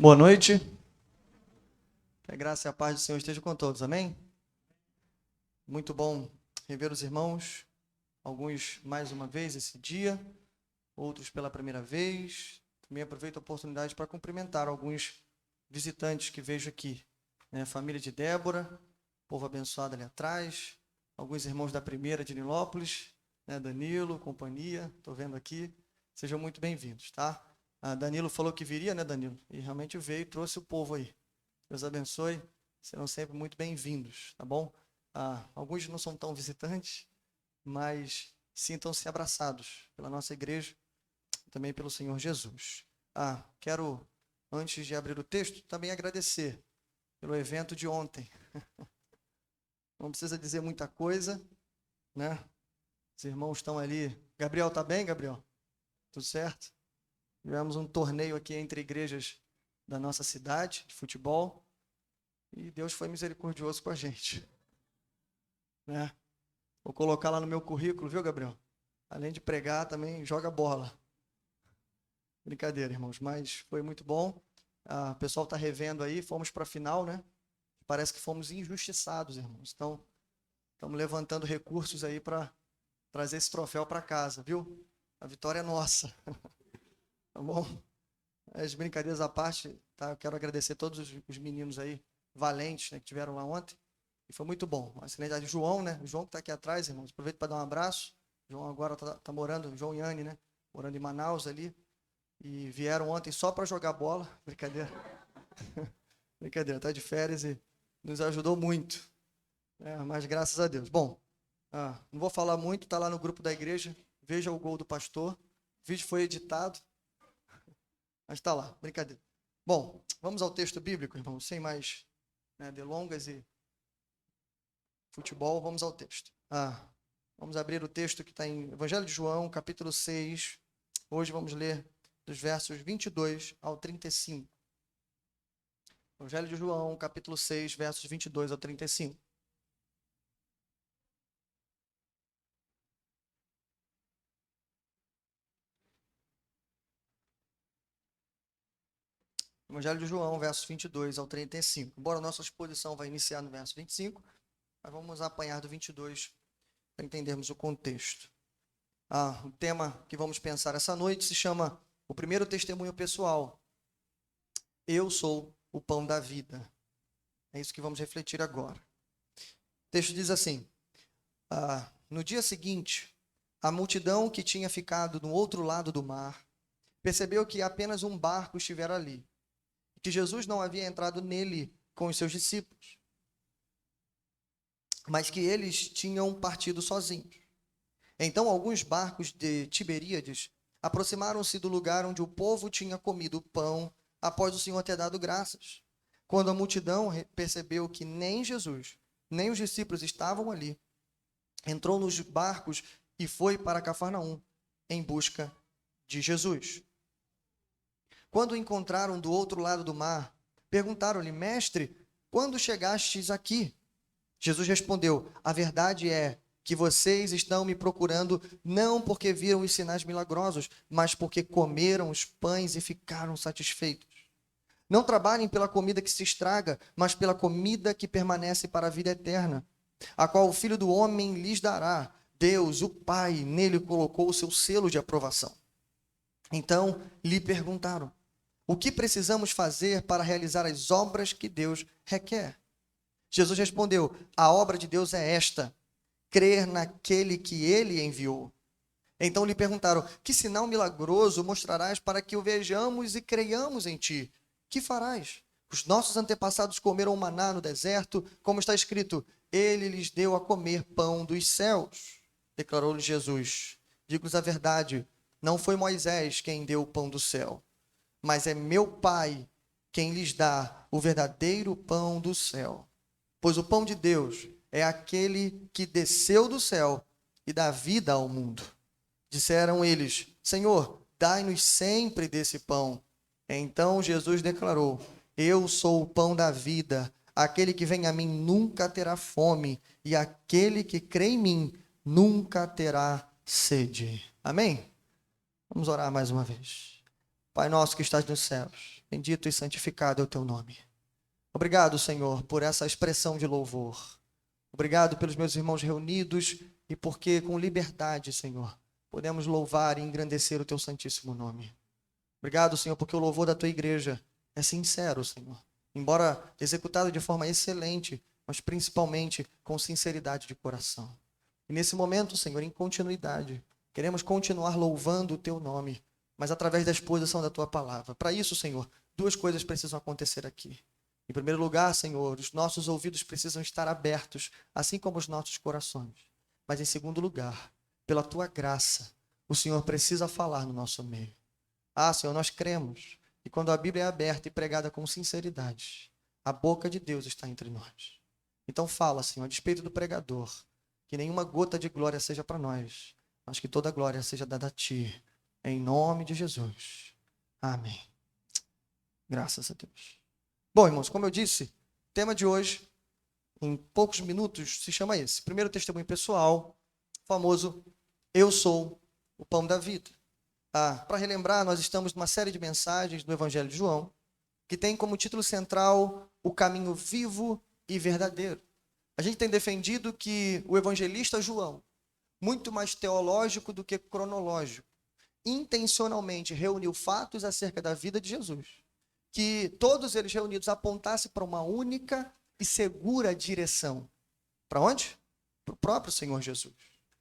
Boa noite. Que a graça e a paz do Senhor estejam com todos, amém? Muito bom rever os irmãos, alguns mais uma vez esse dia, outros pela primeira vez. Também aproveito a oportunidade para cumprimentar alguns visitantes que vejo aqui, né? Família de Débora, povo abençoado ali atrás, alguns irmãos da primeira de Nilópolis, né? Danilo, companhia, estou vendo aqui, sejam muito bem-vindos, tá? Danilo falou que viria, né, Danilo? E realmente veio e trouxe o povo aí. Deus abençoe, serão sempre muito bem-vindos, tá bom? Alguns não são tão visitantes, mas sintam-se abraçados pela nossa igreja, também pelo Senhor Jesus. Quero, antes de abrir o texto, também agradecer pelo evento de ontem. Não precisa dizer muita coisa, né? Os irmãos estão ali. Gabriel, tá bem, Gabriel? Tudo certo? Tivemos um torneio aqui entre igrejas da nossa cidade, de futebol, e Deus foi misericordioso com a gente, né? Vou colocar lá no meu currículo, viu, Gabriel? Além de pregar, também joga bola. Brincadeira, irmãos, mas foi muito bom. O pessoal está revendo aí, fomos para a final, né? Parece que fomos injustiçados, irmãos. Então, estamos levantando recursos aí para trazer esse troféu para casa, viu? A vitória é nossa. Tá bom? As brincadeiras à parte, tá? Eu quero agradecer todos os meninos aí, valentes, né, que tiveram lá ontem. E foi muito bom. A excelente João, né? O João que está aqui atrás, irmãos. Aproveito para dar um abraço. O João agora tá morando, João e Anne, né? Morando em Manaus ali. E vieram ontem só para jogar bola. Brincadeira. Brincadeira, tá de férias e nos ajudou muito. Mas graças a Deus. Bom, não vou falar muito, tá lá no grupo da igreja. Veja o gol do pastor. O vídeo foi editado. Mas está lá, brincadeira. Bom, vamos ao texto bíblico, irmãos, sem mais, né, delongas e futebol, vamos ao texto. Vamos abrir o texto que está em Evangelho de João, capítulo 6. Hoje vamos ler dos versos 22 ao 35. Evangelho de João, capítulo 6, versos 22 ao 35. Evangelho de João, versos 22 ao 35. Embora a nossa exposição vai iniciar no verso 25, mas vamos apanhar do 22 para entendermos o contexto. O tema que vamos pensar essa noite se chama O Primeiro Testemunho Pessoal. Eu sou o pão da vida. É isso que vamos refletir agora. O texto diz assim: no dia seguinte, a multidão que tinha ficado no outro lado do mar percebeu que apenas um barco estivera ali, e que Jesus não havia entrado nele com os seus discípulos, mas que eles tinham partido sozinhos. Então alguns barcos de Tiberíades aproximaram-se do lugar onde o povo tinha comido o pão após o Senhor ter dado graças. Quando a multidão percebeu que nem Jesus, nem os discípulos estavam ali, entrou nos barcos e foi para Cafarnaum em busca de Jesus. Quando o encontraram do outro lado do mar, perguntaram-lhe: Mestre, quando chegastes aqui? Jesus respondeu: A verdade é que vocês estão me procurando não porque viram os sinais milagrosos, mas porque comeram os pães e ficaram satisfeitos. Não trabalhem pela comida que se estraga, mas pela comida que permanece para a vida eterna, a qual o Filho do Homem lhes dará. Deus, o Pai, nele colocou o seu selo de aprovação. Então lhe perguntaram: O que precisamos fazer para realizar as obras que Deus requer? Jesus respondeu: A obra de Deus é esta: crer naquele que ele enviou. Então lhe perguntaram: Que sinal milagroso mostrarás para que o vejamos e creiamos em ti? Que farás? Os nossos antepassados comeram maná no deserto, como está escrito: Ele lhes deu a comer pão dos céus. Declarou-lhe Jesus: Digo-lhes a verdade, não foi Moisés quem deu o pão do céu, mas é meu Pai quem lhes dá o verdadeiro pão do céu. Pois o pão de Deus é aquele que desceu do céu e dá vida ao mundo. Disseram eles: Senhor, dai-nos sempre desse pão. Então Jesus declarou: Eu sou o pão da vida. Aquele que vem a mim nunca terá fome, e aquele que crê em mim nunca terá sede. Amém? Vamos orar mais uma vez. Pai nosso que estás nos céus, bendito e santificado é o teu nome. Obrigado, Senhor, por essa expressão de louvor. Obrigado pelos meus irmãos reunidos e porque com liberdade, Senhor, podemos louvar e engrandecer o teu santíssimo nome. Obrigado, Senhor, porque o louvor da tua igreja é sincero, Senhor. Embora executado de forma excelente, mas principalmente com sinceridade de coração. E nesse momento, Senhor, em continuidade, queremos continuar louvando o teu nome, mas através da exposição da tua palavra. Para isso, Senhor, duas coisas precisam acontecer aqui. Em primeiro lugar, Senhor, os nossos ouvidos precisam estar abertos, assim como os nossos corações. Mas em segundo lugar, pela tua graça, o Senhor precisa falar no nosso meio. Ah, Senhor, nós cremos que quando a Bíblia é aberta e pregada com sinceridade, a boca de Deus está entre nós. Então fala, Senhor, a despeito do pregador, que nenhuma gota de glória seja para nós, mas que toda a glória seja dada a Ti, em nome de Jesus. Amém. Graças a Deus. Bom, irmãos, como eu disse, o tema de hoje, em poucos minutos, se chama esse. Primeiro testemunho pessoal, famoso, eu sou o pão da vida. Para relembrar, nós estamos numa série de mensagens do Evangelho de João, que tem como título central o caminho vivo e verdadeiro. A gente tem defendido que o evangelista João, muito mais teológico do que cronológico, intencionalmente reuniu fatos acerca da vida de Jesus, que todos eles reunidos apontassem para uma única e segura direção. Para onde? Para o próprio Senhor Jesus.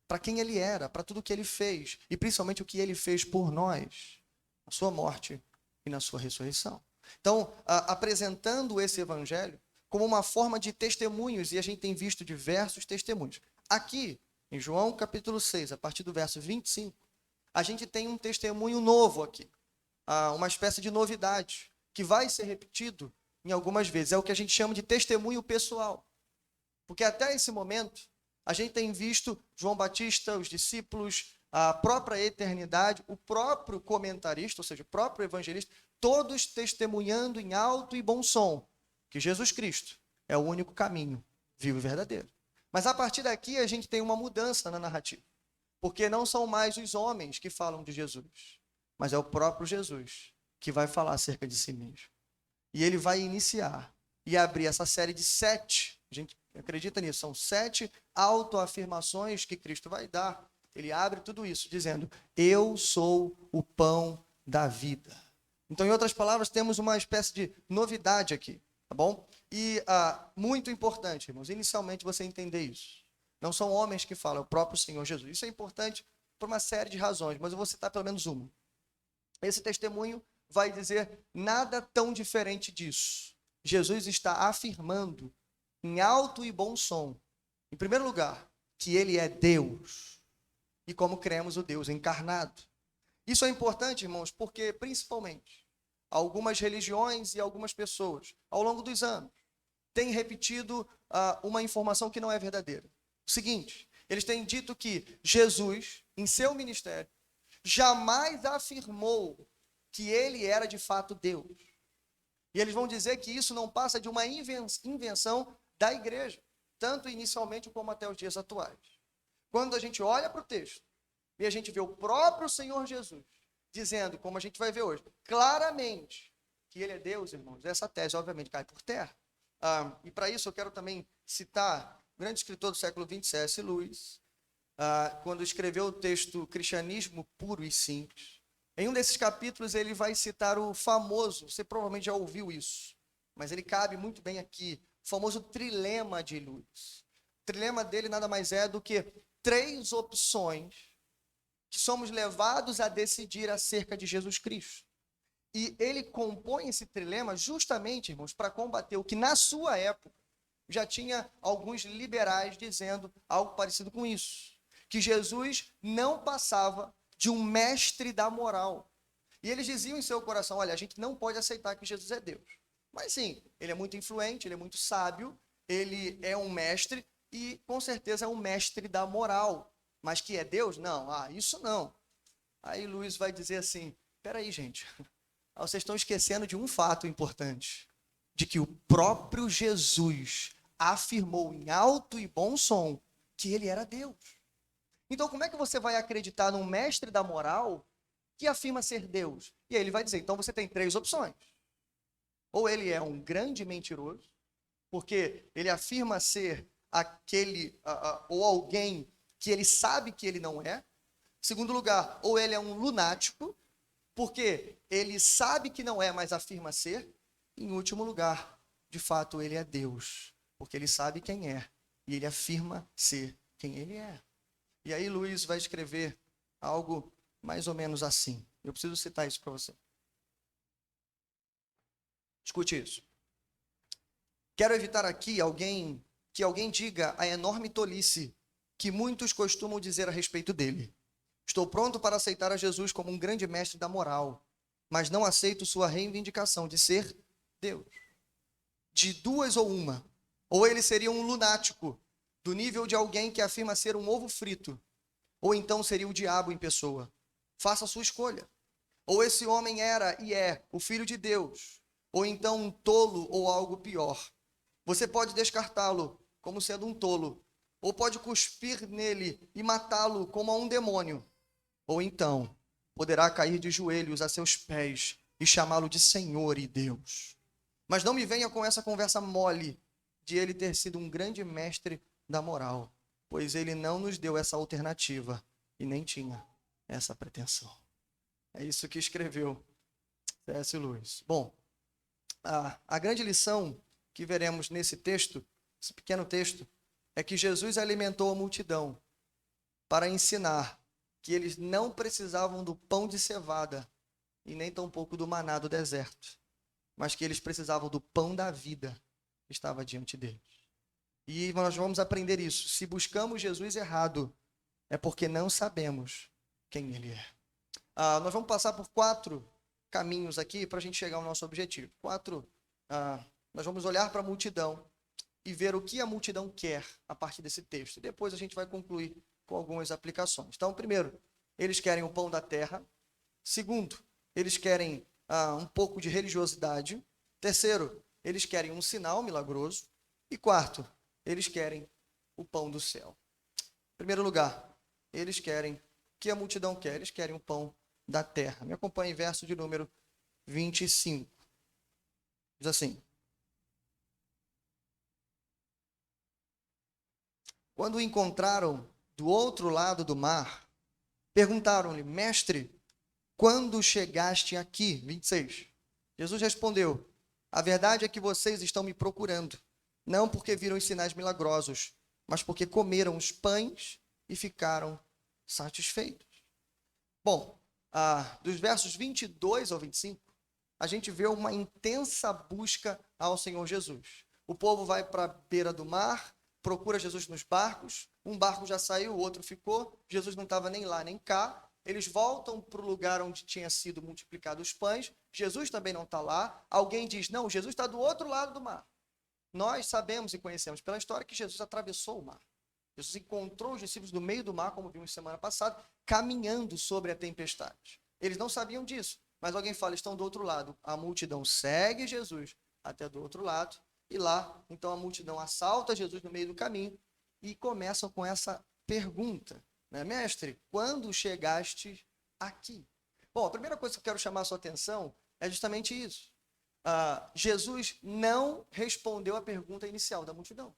Para quem ele era, para tudo o que ele fez, e principalmente o que ele fez por nós, na sua morte e na sua ressurreição. Então, apresentando esse evangelho como uma forma de testemunhos, e a gente tem visto diversos testemunhos. Aqui, em João capítulo 6, a partir do verso 25, a gente tem um testemunho novo aqui, uma espécie de novidade, que vai ser repetido em algumas vezes. É o que a gente chama de testemunho pessoal. Porque até esse momento, a gente tem visto João Batista, os discípulos, a própria eternidade, o próprio comentarista, ou seja, o próprio evangelista, todos testemunhando em alto e bom som que Jesus Cristo é o único caminho vivo e verdadeiro. Mas a partir daqui a gente tem uma mudança na narrativa. Porque não são mais os homens que falam de Jesus, mas é o próprio Jesus que vai falar acerca de si mesmo. E ele vai iniciar e abrir essa série de 7, a gente acredita nisso, são 7 autoafirmações que Cristo vai dar. Ele abre tudo isso dizendo, eu sou o pão da vida. Então, em outras palavras, temos uma espécie de novidade aqui, tá bom? E muito importante, irmãos, inicialmente você entender isso. Não são homens que falam, é o próprio Senhor Jesus. Isso é importante por uma série de razões, mas eu vou citar pelo menos uma. Esse testemunho vai dizer nada tão diferente disso. Jesus está afirmando em alto e bom som, em primeiro lugar, que ele é Deus. E como cremos o Deus encarnado. Isso é importante, irmãos, porque principalmente algumas religiões e algumas pessoas, ao longo dos anos, têm repetido uma informação que não é verdadeira. O seguinte, eles têm dito que Jesus, em seu ministério, jamais afirmou que ele era de fato Deus. E eles vão dizer que isso não passa de uma invenção da igreja, tanto inicialmente como até os dias atuais. Quando a gente olha para o texto e a gente vê o próprio Senhor Jesus dizendo, como a gente vai ver hoje, claramente que ele é Deus, irmãos, essa tese obviamente cai por terra. E para isso eu quero também citar o grande escritor do século XX, C.S. Lewis, quando escreveu o texto Cristianismo Puro e Simples. Em um desses capítulos ele vai citar o famoso, você provavelmente já ouviu isso, mas ele cabe muito bem aqui, o famoso trilema de Lewis. O trilema dele nada mais é do que 3 opções que somos levados a decidir acerca de Jesus Cristo. E ele compõe esse trilema justamente, irmãos, para combater o que na sua época já tinha alguns liberais dizendo algo parecido com isso. Que Jesus não passava de um mestre da moral. E eles diziam em seu coração, olha, a gente não pode aceitar que Jesus é Deus. Mas sim, ele é muito influente, ele é muito sábio, ele é um mestre e com certeza é um mestre da moral. Mas que é Deus? Não, isso não. Aí Luiz vai dizer assim, peraí, gente, vocês estão esquecendo de um fato importante, de que o próprio Jesus afirmou em alto e bom som que ele era Deus. Então, como é que você vai acreditar num mestre da moral que afirma ser Deus. E aí ele vai dizer, então você tem 3 opções. Ou ele é um grande mentiroso, porque ele afirma ser aquele, ou alguém que ele sabe que ele não é. Segundo lugar, ou ele é um lunático, porque ele sabe que não é, mas afirma ser. Em último lugar, de fato, ele é Deus, porque ele sabe quem é, e ele afirma ser quem ele é. E aí Luiz vai escrever algo mais ou menos assim. Eu preciso citar isso para você. Escute isso. Quero evitar aqui que alguém diga a enorme tolice que muitos costumam dizer a respeito dele. Estou pronto para aceitar a Jesus como um grande mestre da moral, mas não aceito sua reivindicação de ser Deus. De duas ou uma. Ou ele seria um lunático, do nível de alguém que afirma ser um ovo frito, ou então seria o diabo em pessoa. Faça a sua escolha. Ou esse homem era e é o Filho de Deus, ou então um tolo ou algo pior. Você pode descartá-lo como sendo um tolo, ou pode cuspir nele e matá-lo como a um demônio. Ou então poderá cair de joelhos a seus pés e chamá-lo de Senhor e Deus. Mas não me venha com essa conversa mole de ele ter sido um grande mestre da moral, pois ele não nos deu essa alternativa e nem tinha essa pretensão. É isso que escreveu C.S. Lewis. Bom, a grande lição que veremos nesse texto, esse pequeno texto, é que Jesus alimentou a multidão para ensinar que eles não precisavam do pão de cevada e nem tampouco do maná do deserto, mas que eles precisavam do pão da vida que estava diante deles. E nós vamos aprender isso. Se buscamos Jesus errado, é porque não sabemos quem ele é. Nós vamos passar por 4 caminhos aqui para a gente chegar ao nosso objetivo. Nós vamos olhar para a multidão e ver o que a multidão quer a partir desse texto. E depois a gente vai concluir com algumas aplicações. Então, primeiro, eles querem o pão da terra. Segundo, eles querem um pouco de religiosidade. Terceiro, eles querem um sinal milagroso. E quarto, eles querem o pão do céu. Em primeiro lugar, eles querem, o que a multidão quer? Eles querem o pão da terra. Me acompanhe em verso de número 25. Diz assim: quando o encontraram do outro lado do mar, perguntaram-lhe, mestre, quando chegaste aqui? 26. Jesus respondeu, a verdade é que vocês estão me procurando, não porque viram os sinais milagrosos, mas porque comeram os pães e ficaram satisfeitos. Bom, dos versos 22 ao 25, a gente vê uma intensa busca ao Senhor Jesus. O povo vai para a beira do mar, procura Jesus nos barcos, um barco já saiu, o outro ficou, Jesus não estava nem lá nem cá, eles voltam para o lugar onde tinha sido multiplicado os pães, Jesus também não está lá, alguém diz, não, Jesus está do outro lado do mar. Nós sabemos e conhecemos pela história que Jesus atravessou o mar. Jesus encontrou os discípulos no meio do mar, como vimos semana passada, caminhando sobre a tempestade. Eles não sabiam disso, mas alguém fala, estão do outro lado. A multidão segue Jesus até do outro lado, e lá, então, a multidão assalta Jesus no meio do caminho e começam com essa pergunta, né? Mestre, quando chegaste aqui? Bom, a primeira coisa que eu quero chamar a sua atenção é justamente isso. Jesus não respondeu a pergunta inicial da multidão.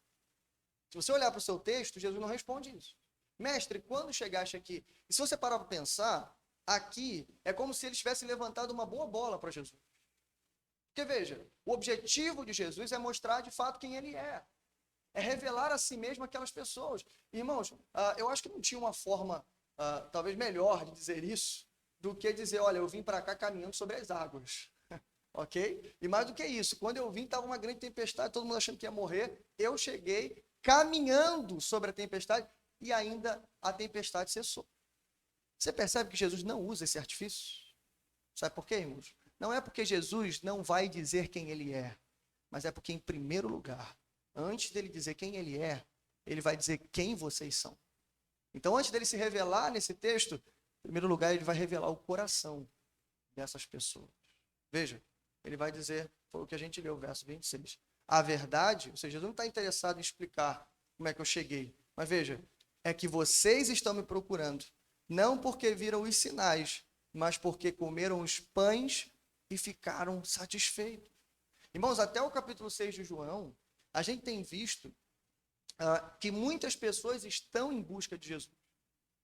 Se você olhar para o seu texto, Jesus não responde isso. Mestre, quando chegaste aqui? E se você parar para pensar, aqui é como se ele tivesse levantado uma boa bola para Jesus. Porque veja, o objetivo de Jesus é mostrar de fato quem ele é. É revelar a si mesmo aquelas pessoas. Irmãos, eu acho que não tinha uma forma talvez melhor de dizer isso do que dizer, olha, eu vim para cá caminhando sobre as águas. Ok? E mais do que isso, quando eu vim estava uma grande tempestade, todo mundo achando que ia morrer, eu cheguei caminhando sobre a tempestade e ainda a tempestade cessou. Você percebe que Jesus não usa esse artifício? Sabe por quê, irmãos? Não é porque Jesus não vai dizer quem ele é, mas é porque, em primeiro lugar, antes dele dizer quem ele é, ele vai dizer quem vocês são. Então, antes dele se revelar nesse texto, em primeiro lugar, ele vai revelar o coração dessas pessoas. Veja, ele vai dizer, foi o que a gente leu, verso 26. A verdade, ou seja, Jesus não está interessado em explicar como é que eu cheguei, mas veja, é que vocês estão me procurando, não porque viram os sinais, mas porque comeram os pães e ficaram satisfeitos. Irmãos, até o capítulo 6 de João, a gente tem visto que muitas pessoas estão em busca de Jesus.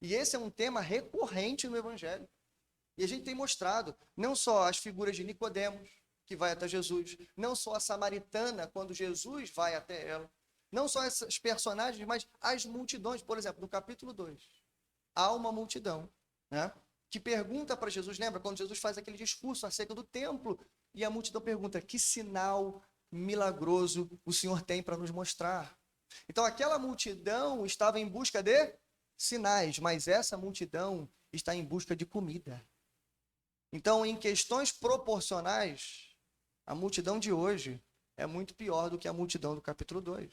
E esse é um tema recorrente no Evangelho. E a gente tem mostrado não só as figuras de Nicodemos, que vai até Jesus, não só a samaritana, quando Jesus vai até ela, não só esses personagens, mas as multidões. Por exemplo, no capítulo 2, há uma multidão, né, que pergunta para Jesus, lembra quando Jesus faz aquele discurso acerca do templo, e a multidão pergunta, que sinal milagroso o Senhor tem para nos mostrar? Então aquela multidão estava em busca de sinais, mas essa multidão está em busca de comida. Então, em questões proporcionais, a multidão de hoje é muito pior do que a multidão do capítulo 2.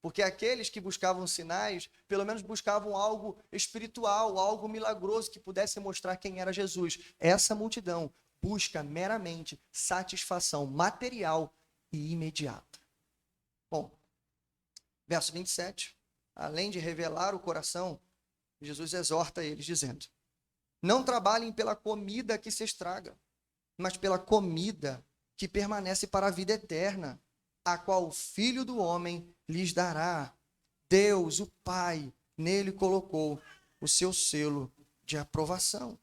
Porque aqueles que buscavam sinais, pelo menos buscavam algo espiritual, algo milagroso que pudesse mostrar quem era Jesus. Essa multidão busca meramente satisfação material e imediata. Bom, verso 27. Além de revelar o coração, Jesus exorta eles dizendo: não trabalhem pela comida que se estraga, mas pela comida que permanece para a vida eterna, a qual o Filho do Homem lhes dará. Deus, o Pai, nele colocou o seu selo de aprovação.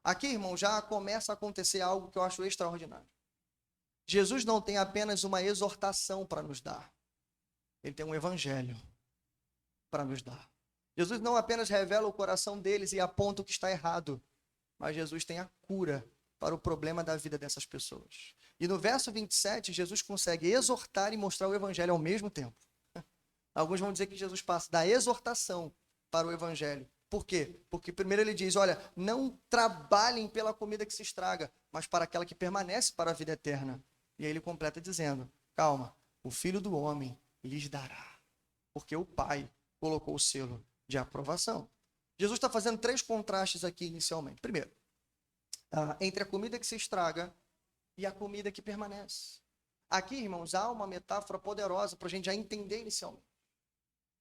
Aqui, irmão, já começa a acontecer algo que eu acho extraordinário. Jesus não tem apenas uma exortação para nos dar. Ele tem um evangelho para nos dar. Jesus não apenas revela o coração deles e aponta o que está errado, mas Jesus tem a cura para o problema da vida dessas pessoas. E no verso 27, Jesus consegue exortar e mostrar o evangelho ao mesmo tempo. Alguns vão dizer que Jesus passa da exortação para o evangelho. Por quê? Porque primeiro ele diz, olha, não trabalhem pela comida que se estraga, mas para aquela que permanece para a vida eterna. E aí ele completa dizendo, calma, o Filho do Homem lhes dará, porque o Pai colocou o selo de aprovação. Jesus está fazendo 3 contrastes aqui inicialmente. Primeiro, entre a comida que se estraga e a comida que permanece. Aqui, irmãos, há uma metáfora poderosa para a gente já entender inicialmente.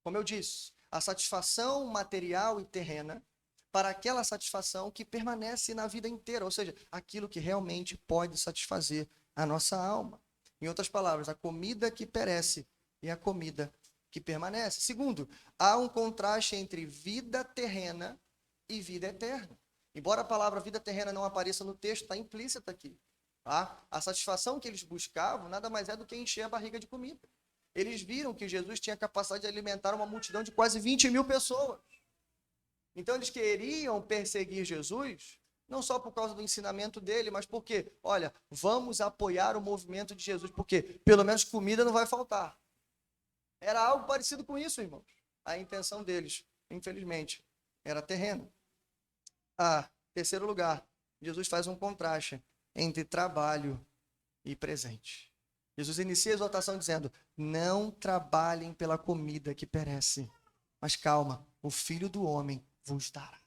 Como eu disse, a satisfação material e terrena para aquela satisfação que permanece na vida inteira, ou seja, aquilo que realmente pode satisfazer a nossa alma. Em outras palavras, a comida que perece e a comida que permanece. Segundo, há um contraste entre vida terrena e vida eterna. Embora a palavra vida terrena não apareça no texto, está implícita aqui. Tá? A satisfação que eles buscavam nada mais é do que encher a barriga de comida. Eles viram que Jesus tinha capacidade de alimentar uma multidão de quase 20.000 pessoas. Então eles queriam perseguir Jesus, não só por causa do ensinamento dele, mas porque, olha, vamos apoiar o movimento de Jesus, porque pelo menos comida não vai faltar. Era algo parecido com isso, irmãos. A intenção deles, infelizmente, era terrena. Terceiro lugar, Jesus faz um contraste entre trabalho e presente. Jesus inicia a exortação dizendo, não trabalhem pela comida que perece, mas calma, o Filho do Homem vos dará.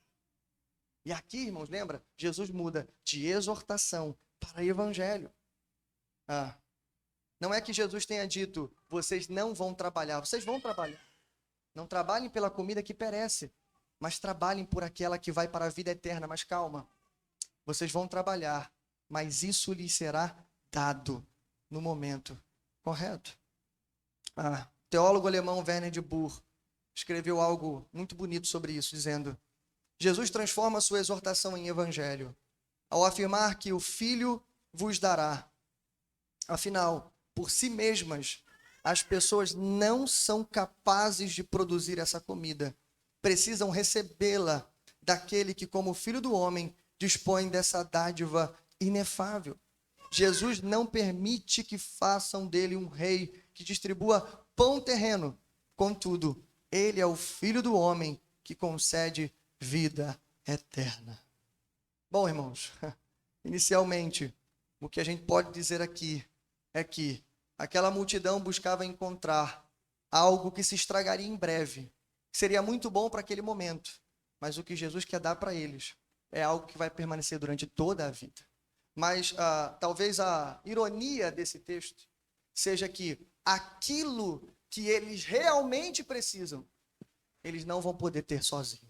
E aqui, irmãos, lembra? Jesus muda de exortação para evangelho. Não é que Jesus tenha dito, vocês não vão trabalhar, vocês vão trabalhar. Não trabalhem pela comida que perece, mas trabalhem por aquela que vai para a vida eterna. Mas calma, vocês vão trabalhar, mas isso lhes será dado no momento correto. O teólogo alemão Werner de Boer escreveu algo muito bonito sobre isso, dizendo, Jesus transforma sua exortação em evangelho, ao afirmar que o Filho vos dará. Afinal, por si mesmas, as pessoas não são capazes de produzir essa comida. Precisam recebê-la daquele que, como Filho do Homem, dispõe dessa dádiva inefável. Jesus não permite que façam dele um rei que distribua pão terreno. Contudo, ele é o Filho do Homem que concede vida eterna. Bom, irmãos, inicialmente, o que a gente pode dizer aqui é que aquela multidão buscava encontrar algo que se estragaria em breve, que seria muito bom para aquele momento, mas o que Jesus quer dar para eles é algo que vai permanecer durante toda a vida. Mas talvez a ironia desse texto seja que aquilo que eles realmente precisam, eles não vão poder ter sozinhos.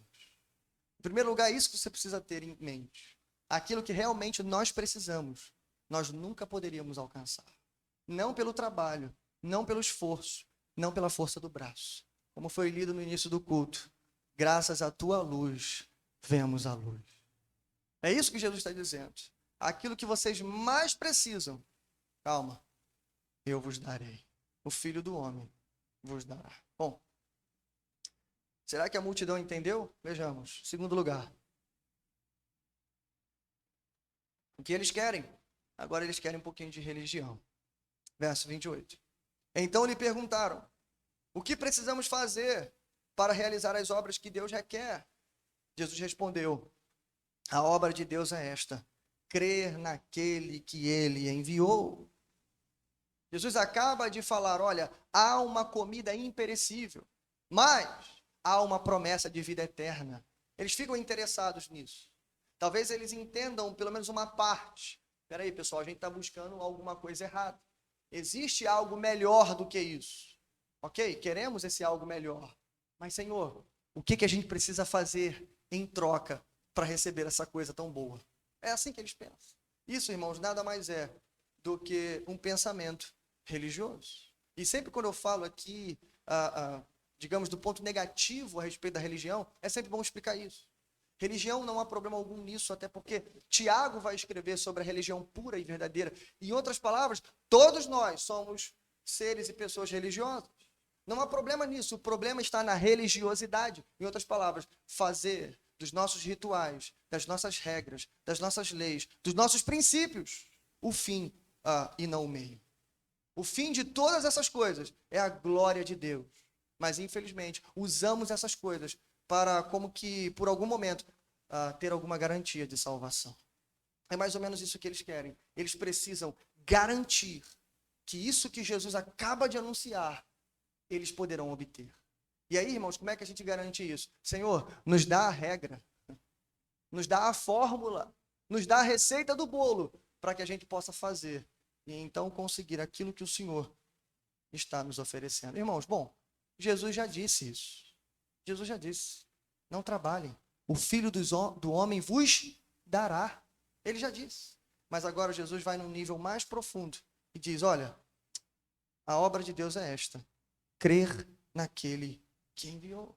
Em primeiro lugar, é isso que você precisa ter em mente. aquilo que realmente nós precisamos, nós nunca poderíamos alcançar. Não pelo trabalho, não pelo esforço, não pela força do braço. Como foi lido no início do culto, graças à tua luz, vemos a luz. É isso que Jesus está dizendo. Aquilo que vocês mais precisam, calma, eu vos darei. O Filho do Homem vos dará. Bom, será que a multidão entendeu? Vejamos. Segundo lugar. O que eles querem? Agora eles querem um pouquinho de religião. Verso 28. Então lhe perguntaram, o que precisamos fazer para realizar as obras que Deus requer? Jesus respondeu, a obra de Deus é esta, crer naquele que ele enviou. Jesus acaba de falar, olha, há uma comida imperecível, mas há uma promessa de vida eterna. Eles ficam interessados nisso. Talvez eles entendam pelo menos uma parte. Espera aí, pessoal, a gente está buscando alguma coisa errada. Existe algo melhor do que isso. Ok? Queremos esse algo melhor. Mas, Senhor, o que a gente precisa fazer em troca para receber essa coisa tão boa? É assim que eles pensam. Isso, irmãos, nada mais é do que um pensamento religioso. E sempre quando eu falo aqui, digamos, do ponto negativo a respeito da religião, é sempre bom explicar isso. Religião não há problema algum nisso, até porque Tiago vai escrever sobre a religião pura e verdadeira. Em outras palavras, todos nós somos seres e pessoas religiosas. Não há problema nisso, o problema está na religiosidade. Em outras palavras, fazer dos nossos rituais, das nossas regras, das nossas leis, dos nossos princípios, o fim e não o meio. O fim de todas essas coisas é a glória de Deus. Mas, infelizmente, usamos essas coisas para, como que, por algum momento, ter alguma garantia de salvação. É mais ou menos isso que eles querem. Eles precisam garantir que isso que Jesus acaba de anunciar, eles poderão obter. E aí, irmãos, como é que a gente garante isso? Senhor, nos dá a regra, nos dá a fórmula, nos dá a receita do bolo, para que a gente possa fazer e então conseguir aquilo que o Senhor está nos oferecendo. Irmãos, bom, Jesus já disse isso. Jesus já disse, não trabalhem, o Filho do Homem vos dará. Ele já disse. Mas agora Jesus vai num nível mais profundo e diz, olha, a obra de Deus é esta, crer naquele que enviou.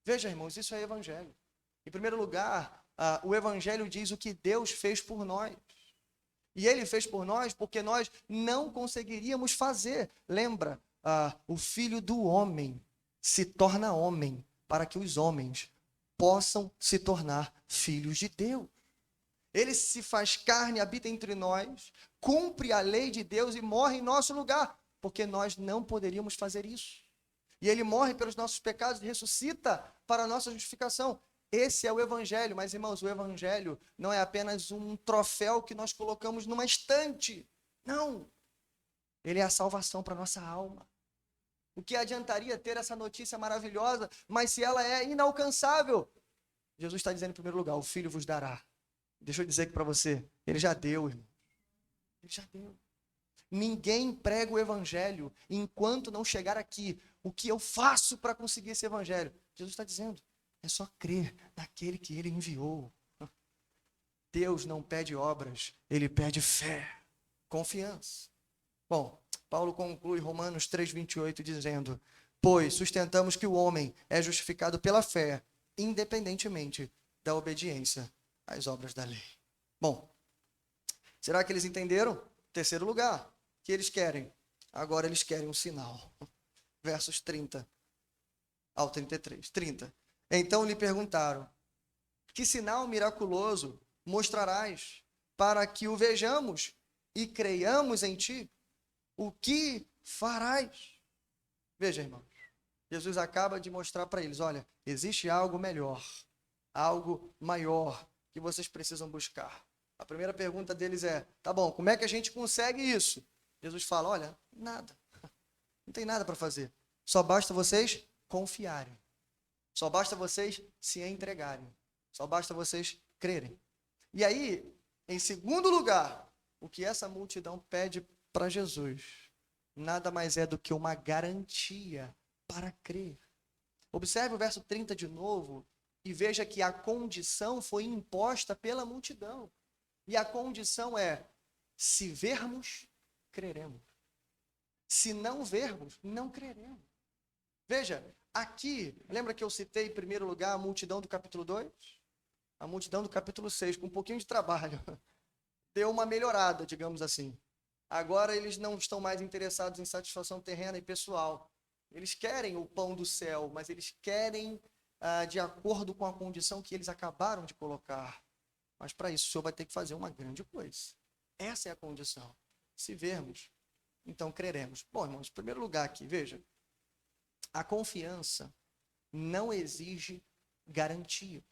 Veja, irmãos, isso é evangelho. Em primeiro lugar, o evangelho diz o que Deus fez por nós. E ele fez por nós porque nós não conseguiríamos fazer. Lembra, o Filho do Homem se torna homem para que os homens possam se tornar filhos de Deus. Ele se faz carne, habita entre nós, cumpre a lei de Deus e morre em nosso lugar, porque nós não poderíamos fazer isso. E ele morre pelos nossos pecados e ressuscita para a nossa justificação. Esse é o evangelho, mas, irmãos, o evangelho não é apenas um troféu que nós colocamos numa estante. Não. Ele é a salvação para a nossa alma. O que adiantaria ter essa notícia maravilhosa, mas se ela é inalcançável? Jesus está dizendo em primeiro lugar, o Filho vos dará. Deixa eu dizer aqui para você, ele já deu, irmão. Ele já deu. Ninguém prega o evangelho enquanto não chegar aqui. O que eu faço para conseguir esse evangelho? Jesus está dizendo, é só crer naquele que ele enviou. Deus não pede obras, ele pede fé, confiança. Bom, Paulo conclui Romanos 3:28 dizendo, pois sustentamos que o homem é justificado pela fé, independentemente da obediência às obras da lei. Bom, será que eles entenderam? Terceiro lugar, que eles querem? Agora eles querem um sinal. Versos 30 ao 33. 30. Então lhe perguntaram, que sinal miraculoso mostrarás para que o vejamos e creiamos em ti? O que farás? Veja, irmãos, Jesus acaba de mostrar para eles, olha, existe algo melhor, algo maior que vocês precisam buscar. A primeira pergunta deles é, tá bom, como é que a gente consegue isso? Jesus fala, olha, nada, não tem nada para fazer, só basta vocês confiarem, só basta vocês se entregarem, só basta vocês crerem. E aí, em segundo lugar, o que essa multidão pede para Jesus nada mais é do que uma garantia para crer. Observe o verso 30 de novo e veja que a condição foi imposta pela multidão. E a condição é, se vermos, creremos. Se não vermos, não creremos. Veja, aqui, lembra que eu citei em primeiro lugar a multidão do capítulo 2? A multidão do capítulo 6, com um pouquinho de trabalho, deu uma melhorada, digamos assim. Agora eles não estão mais interessados em satisfação terrena e pessoal. Eles querem o pão do céu, mas eles querem de acordo com a condição que eles acabaram de colocar. Mas para isso o Senhor vai ter que fazer uma grande coisa. Essa é a condição. Se vermos, então creremos. Bom, irmãos, em primeiro lugar aqui, veja. A confiança não exige garantias.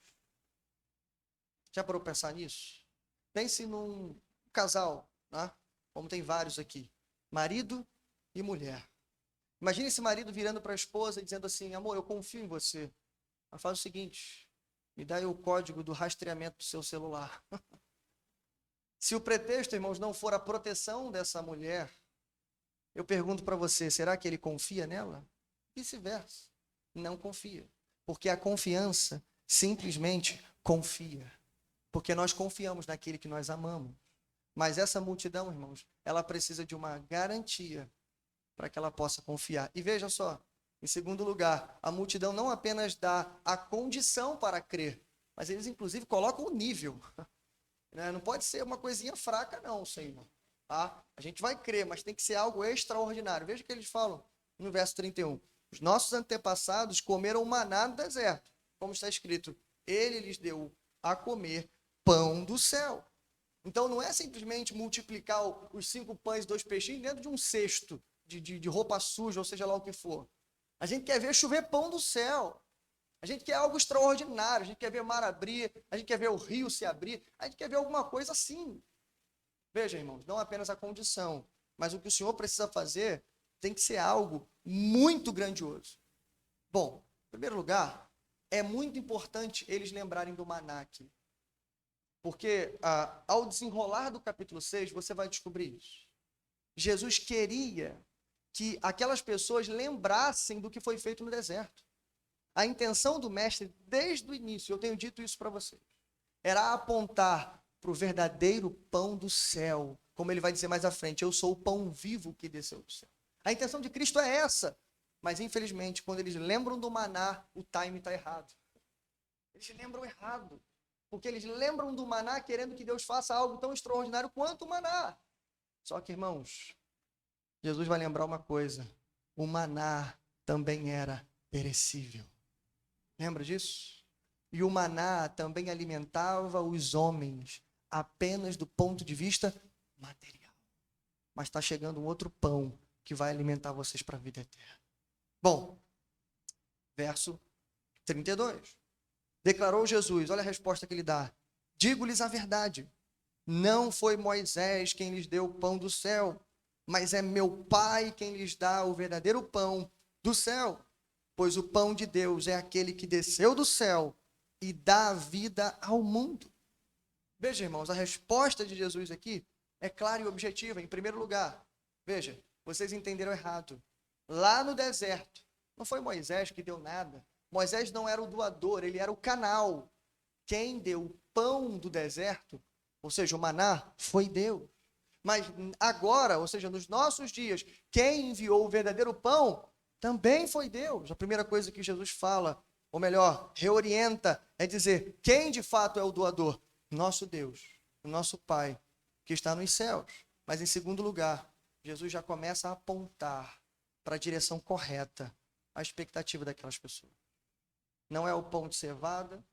Já parou para pensar nisso? Pense num casal, né? Como tem vários aqui. Marido e mulher. Imagine esse marido virando para a esposa e dizendo assim, amor, eu confio em você. Ela faz o seguinte, me dá aí o código do rastreamento do seu celular. Se o pretexto, irmãos, não for a proteção dessa mulher, eu pergunto para você, será que ele confia nela? Vice-versa, não confia. Porque a confiança simplesmente confia. Porque nós confiamos naquele que nós amamos. Mas essa multidão, irmãos, ela precisa de uma garantia para que ela possa confiar. E veja só, em segundo lugar, a multidão não apenas dá a condição para crer, mas eles inclusive colocam o nível. Não pode ser uma coisinha fraca não, Senhor. Tá? A gente vai crer, mas tem que ser algo extraordinário. Veja o que eles falam no verso 31. Os nossos antepassados comeram maná no deserto. Como está escrito, ele lhes deu a comer pão do céu. Então não é simplesmente multiplicar os 5 pães e 2 peixinhos dentro de um cesto de roupa suja, ou seja lá o que for. A gente quer ver chover pão do céu. A gente quer algo extraordinário. A gente quer ver mar abrir, a gente quer ver o rio se abrir, a gente quer ver alguma coisa assim. Veja, irmãos, não apenas a condição, mas o que o Senhor precisa fazer tem que ser algo muito grandioso. Bom, em primeiro lugar, é muito importante eles lembrarem do maná aqui. Porque ao desenrolar do capítulo 6, você vai descobrir isso. Jesus queria que aquelas pessoas lembrassem do que foi feito no deserto. A intenção do mestre, desde o início, eu tenho dito isso para vocês, era apontar para o verdadeiro pão do céu. Como ele vai dizer mais à frente, eu sou o pão vivo que desceu do céu. A intenção de Cristo é essa. Mas, infelizmente, quando eles lembram do maná, o time está errado. Eles lembram errado. Porque eles lembram do maná querendo que Deus faça algo tão extraordinário quanto o maná. Só que, irmãos, Jesus vai lembrar uma coisa. O maná também era perecível. Lembra disso? E o maná também alimentava os homens apenas do ponto de vista material. Mas está chegando um outro pão que vai alimentar vocês para a vida eterna. Bom, verso 32. Declarou Jesus, olha a resposta que ele dá. Digo-lhes a verdade, não foi Moisés quem lhes deu o pão do céu, mas é meu Pai quem lhes dá o verdadeiro pão do céu. Pois o pão de Deus é aquele que desceu do céu e dá vida ao mundo. Veja, irmãos, a resposta de Jesus aqui é clara e objetiva. Em primeiro lugar, veja, vocês entenderam errado. Lá no deserto, não foi Moisés que deu nada. Moisés não era o doador, ele era o canal. Quem deu o pão do deserto, ou seja, o maná, foi Deus. Mas agora, ou seja, nos nossos dias, quem enviou o verdadeiro pão também foi Deus. A primeira coisa que Jesus fala, ou melhor, reorienta, é dizer, quem de fato é o doador? Nosso Deus, o nosso Pai, que está nos céus. Mas em segundo lugar, Jesus já começa a apontar para a direção correta a expectativa daquelas pessoas. Não é o pão de cevada,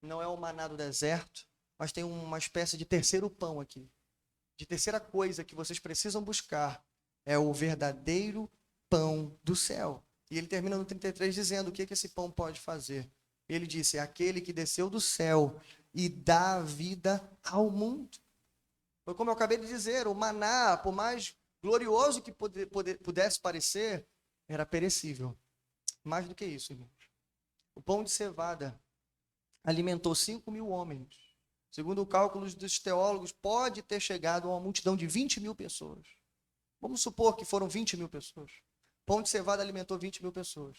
não é o maná do deserto, mas tem uma espécie de terceiro pão aqui. De terceira coisa que vocês precisam buscar é o verdadeiro pão do céu. E ele termina no 33 dizendo o que esse pão pode fazer. Ele disse, é aquele que desceu do céu e dá vida ao mundo. Foi como eu acabei de dizer, o maná, por mais glorioso que pudesse parecer, era perecível. Mais do que isso, irmãos. O pão de cevada alimentou 5.000 homens. Segundo o cálculo dos teólogos, pode ter chegado a uma multidão de 20.000 pessoas. Vamos supor que foram 20.000 pessoas. O pão de cevada alimentou 20.000 pessoas.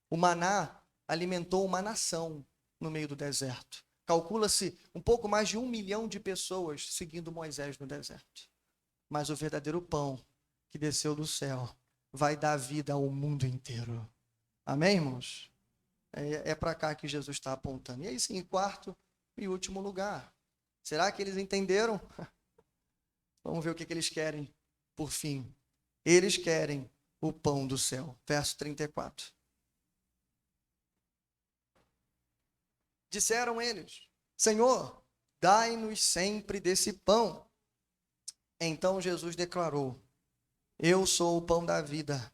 O maná alimentou uma nação no meio do deserto. Calcula-se um pouco mais de 1 milhão de pessoas seguindo Moisés no deserto. Mas o verdadeiro pão que desceu do céu vai dar vida ao mundo inteiro. Amém, irmãos? É para cá que Jesus está apontando. E aí sim, em quarto e último lugar. Será que eles entenderam? Vamos ver o que eles querem por fim. Eles querem o pão do céu. Verso 34. Disseram eles: Senhor, dai-nos sempre desse pão. Então Jesus declarou: Eu sou o pão da vida.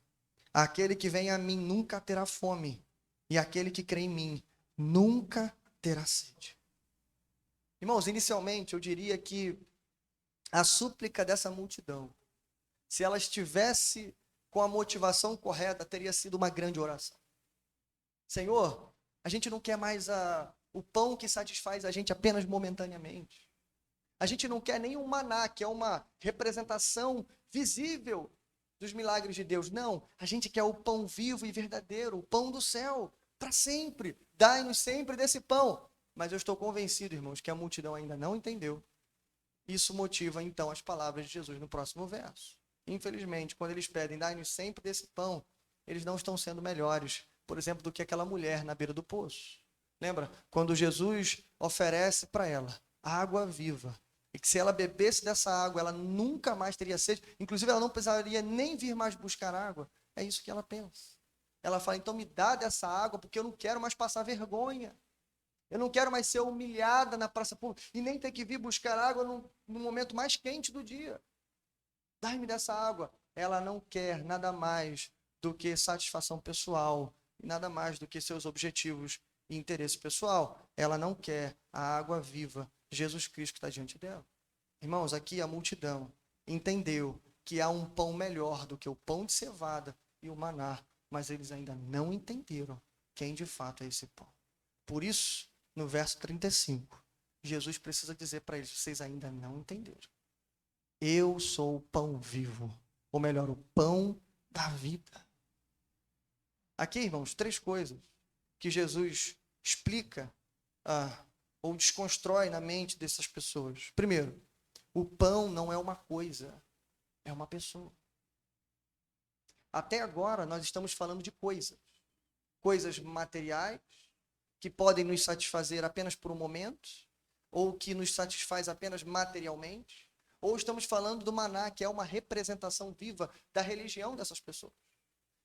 Aquele que vem a mim nunca terá fome, e aquele que crê em mim nunca terá sede. Irmãos, inicialmente eu diria que a súplica dessa multidão, se ela estivesse com a motivação correta, teria sido uma grande oração. Senhor, a gente não quer mais o pão que satisfaz a gente apenas momentaneamente. A gente não quer nem um maná, que é uma representação visível dos milagres de Deus. Não, a gente quer o pão vivo e verdadeiro, o pão do céu, para sempre. Dai-nos sempre desse pão. Mas eu estou convencido, irmãos, que a multidão ainda não entendeu. Isso motiva, então, as palavras de Jesus no próximo verso. Infelizmente, quando eles pedem, dai-nos sempre desse pão, eles não estão sendo melhores, por exemplo, do que aquela mulher na beira do poço. Lembra? Quando Jesus oferece para ela água viva, e que se ela bebesse dessa água, ela nunca mais teria sede, inclusive ela não precisaria nem vir mais buscar água. É isso que ela pensa. Ela fala, então me dá dessa água, porque eu não quero mais passar vergonha. Eu não quero mais ser humilhada na praça pública e nem ter que vir buscar água no momento mais quente do dia. Dai-me dessa água. Ela não quer nada mais do que satisfação pessoal e nada mais do que seus objetivos e interesse pessoal. Ela não quer a água viva, Jesus Cristo que está diante dela. Irmãos, aqui a multidão entendeu que há um pão melhor do que o pão de cevada e o maná, mas eles ainda não entenderam quem de fato é esse pão. Por isso, no verso 35, Jesus precisa dizer para eles, vocês ainda não entenderam. Eu sou o pão vivo, ou melhor, o pão da vida. Aqui, irmãos, 3 coisas que Jesus explica ou desconstrói na mente dessas pessoas. Primeiro, o pão não é uma coisa, é uma pessoa. Até agora, nós estamos falando de coisas. Coisas materiais, que podem nos satisfazer apenas por um momento, ou que nos satisfaz apenas materialmente, ou estamos falando do maná, que é uma representação viva da religião dessas pessoas.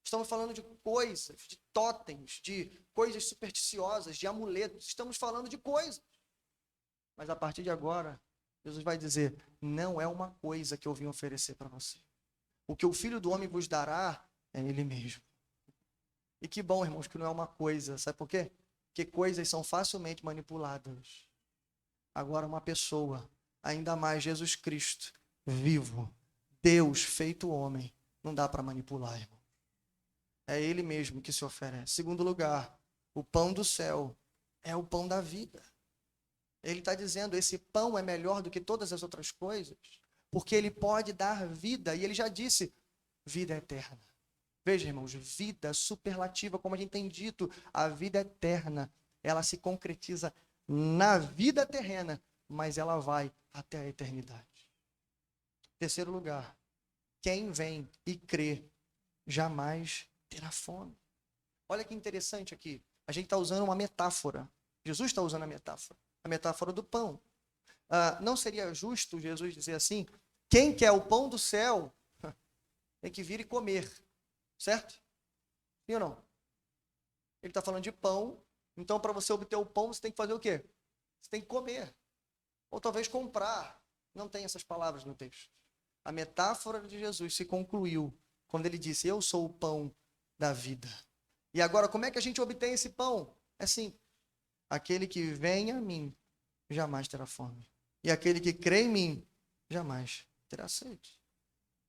Estamos falando de coisas, de totens, de coisas supersticiosas, de amuletos. Estamos falando de coisas. Mas a partir de agora, Jesus vai dizer, não é uma coisa que eu vim oferecer para você. O que o Filho do Homem vos dará é Ele mesmo. E que bom, irmãos, que não é uma coisa. Sabe por quê? Porque coisas são facilmente manipuladas. Agora uma pessoa, ainda mais Jesus Cristo, vivo, Deus feito homem, não dá para manipular, irmão. É Ele mesmo que se oferece. Segundo lugar, o pão do céu é o pão da vida. Ele está dizendo, esse pão é melhor do que todas as outras coisas, porque ele pode dar vida, e ele já disse, vida eterna. Veja, irmãos, vida superlativa, como a gente tem dito, a vida eterna, ela se concretiza na vida terrena, mas ela vai até a eternidade. Terceiro lugar, quem vem e crê jamais terá fome. Olha que interessante aqui, a gente está usando uma metáfora, Jesus está usando a metáfora do pão. Não seria justo Jesus dizer assim, quem quer o pão do céu tem que vir e comer. Certo? Sim ou não? Ele está falando de pão, então para você obter o pão, você tem que fazer o quê? Você tem que comer. Ou talvez comprar. Não tem essas palavras no texto. A metáfora de Jesus se concluiu quando ele disse, eu sou o pão da vida. E agora, como é que a gente obtém esse pão? É simples. Aquele que vem a mim, jamais terá fome. E aquele que crê em mim, jamais terá sede.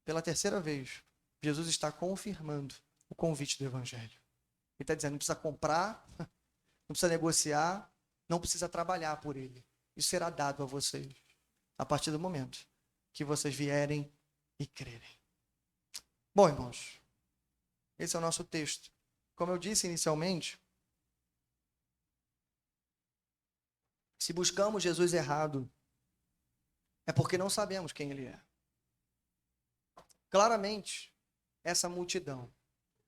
Pela terceira vez, Jesus está confirmando o convite do Evangelho. Ele está dizendo, não precisa comprar, não precisa negociar, não precisa trabalhar por ele. Isso será dado a vocês a partir do momento que vocês vierem e crerem. Bom, irmãos, esse é o nosso texto. Como eu disse inicialmente, Se buscamos Jesus errado, é porque não sabemos quem ele é. Claramente, essa multidão.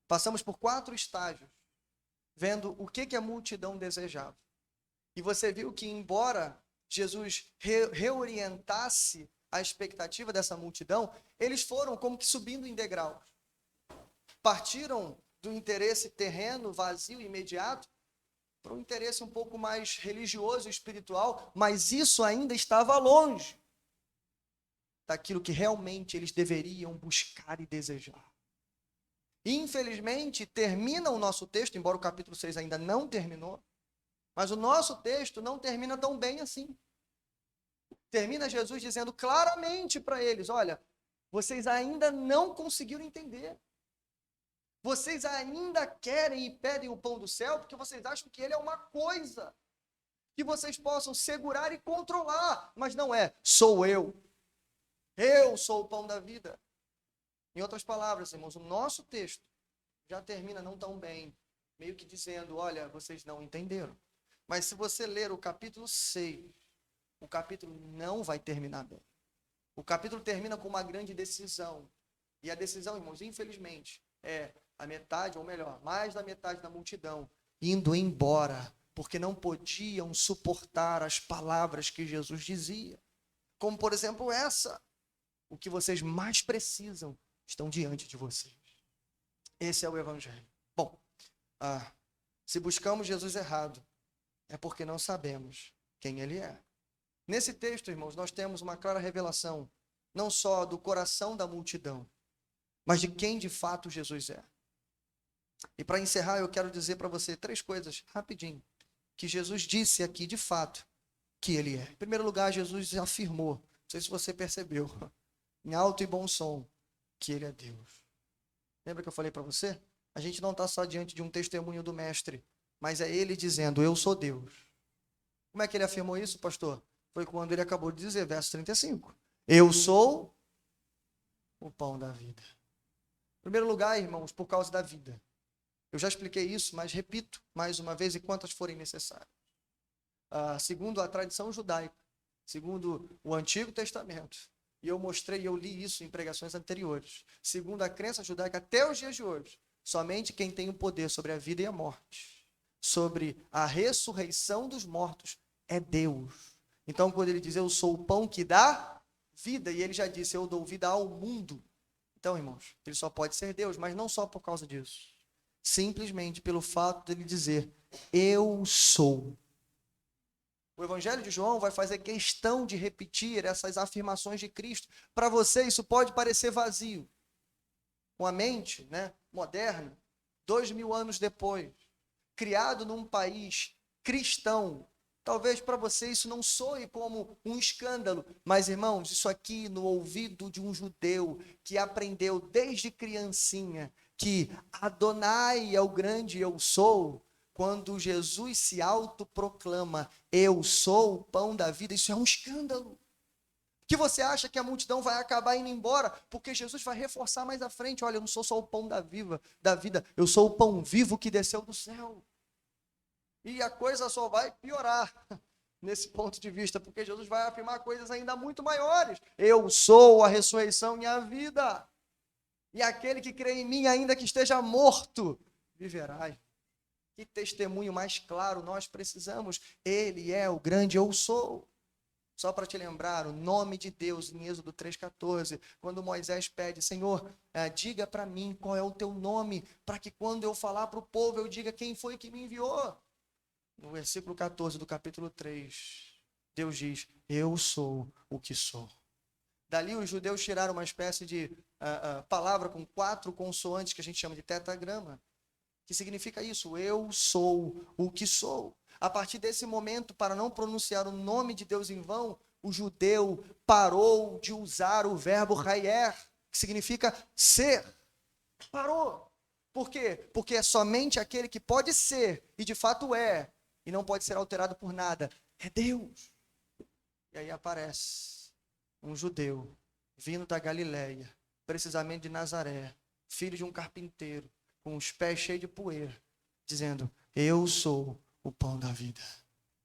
Passamos por 4 estágios, vendo o que a multidão desejava. E você viu que, embora Jesus reorientasse a expectativa dessa multidão, eles foram como que subindo em degraus. Partiram do interesse terreno, vazio, imediato, para um interesse um pouco mais religioso e espiritual, mas isso ainda estava longe daquilo que realmente eles deveriam buscar e desejar. Infelizmente, termina o nosso texto, embora o capítulo 6 ainda não terminou, mas o nosso texto não termina tão bem assim. Termina Jesus dizendo claramente para eles, olha, vocês ainda não conseguiram entender. Vocês ainda querem e pedem o pão do céu porque vocês acham que ele é uma coisa que vocês possam segurar e controlar, mas não é, sou eu. Eu sou o pão da vida. Em outras palavras, irmãos, o nosso texto já termina não tão bem, meio que dizendo, olha, vocês não entenderam. Mas se você ler o capítulo 6, o capítulo não vai terminar bem. O capítulo termina com uma grande decisão. E a decisão, irmãos, infelizmente, é a metade, ou melhor, mais da metade da multidão indo embora, porque não podiam suportar as palavras que Jesus dizia. Como, por exemplo, essa. O que vocês mais precisam estão diante de vocês. Esse é o Evangelho. Bom, se buscamos Jesus errado, é porque não sabemos quem ele é. Nesse texto, irmãos, nós temos uma clara revelação, não só do coração da multidão, mas de quem de fato Jesus é. E para encerrar, eu quero dizer para você 3 coisas, rapidinho, que Jesus disse aqui de fato que ele é. Em primeiro lugar, Jesus afirmou, não sei se você percebeu, em alto e bom som, que ele é Deus. Lembra que eu falei para você? A gente não está só diante de um testemunho do mestre, mas é ele dizendo, eu sou Deus. Como é que ele afirmou isso, pastor? Foi quando ele acabou de dizer, verso 35. Eu sou o pão da vida. Em primeiro lugar, irmãos, por causa da vida. Eu já expliquei isso, mas repito mais uma vez e quantas forem necessárias. Segundo a tradição judaica, segundo o Antigo Testamento, e eu mostrei, eu li isso em pregações anteriores. Segundo a crença judaica, até os dias de hoje, somente quem tem o poder sobre a vida e a morte, sobre a ressurreição dos mortos, é Deus. Então, quando ele diz, eu sou o pão que dá vida, e ele já disse, eu dou vida ao mundo. Então, irmãos, ele só pode ser Deus, mas não só por causa disso. Simplesmente pelo fato dele dizer, eu sou. O Evangelho de João vai fazer questão de repetir essas afirmações de Cristo. Para você, isso pode parecer vazio. Com a mente, moderna, 2000 anos depois, criado num país cristão, talvez para você isso não soe como um escândalo, mas, irmãos, isso aqui no ouvido de um judeu que aprendeu desde criancinha que Adonai é o grande eu sou. Quando Jesus se autoproclama, eu sou o pão da vida, isso é um escândalo. Que você acha que a multidão vai acabar indo embora, porque Jesus vai reforçar mais à frente, olha, eu não sou só o pão da vida, eu sou o pão vivo que desceu do céu. E a coisa só vai piorar nesse ponto de vista, porque Jesus vai afirmar coisas ainda muito maiores. Eu sou a ressurreição e a vida. E aquele que crê em mim, ainda que esteja morto, viverá. Que testemunho mais claro nós precisamos. Ele é o grande eu sou. Só para te lembrar, o nome de Deus em Êxodo 3,14, quando Moisés pede, Senhor, diga para mim qual é o teu nome, para que quando eu falar para o povo, eu diga quem foi que me enviou. No versículo 14 do capítulo 3, Deus diz, eu sou o que sou. Dali os judeus tiraram uma espécie de palavra com 4 consoantes que a gente chama de tetragrama, que significa isso, eu sou o que sou. A partir desse momento, para não pronunciar o nome de Deus em vão, o judeu parou de usar o verbo hayer, que significa ser. Parou. Por quê? Porque é somente aquele que pode ser, e de fato é, e não pode ser alterado por nada, é Deus. E aí aparece um judeu, vindo da Galileia, precisamente de Nazaré, filho de um carpinteiro, com os pés cheios de poeira, dizendo, eu sou o pão da vida.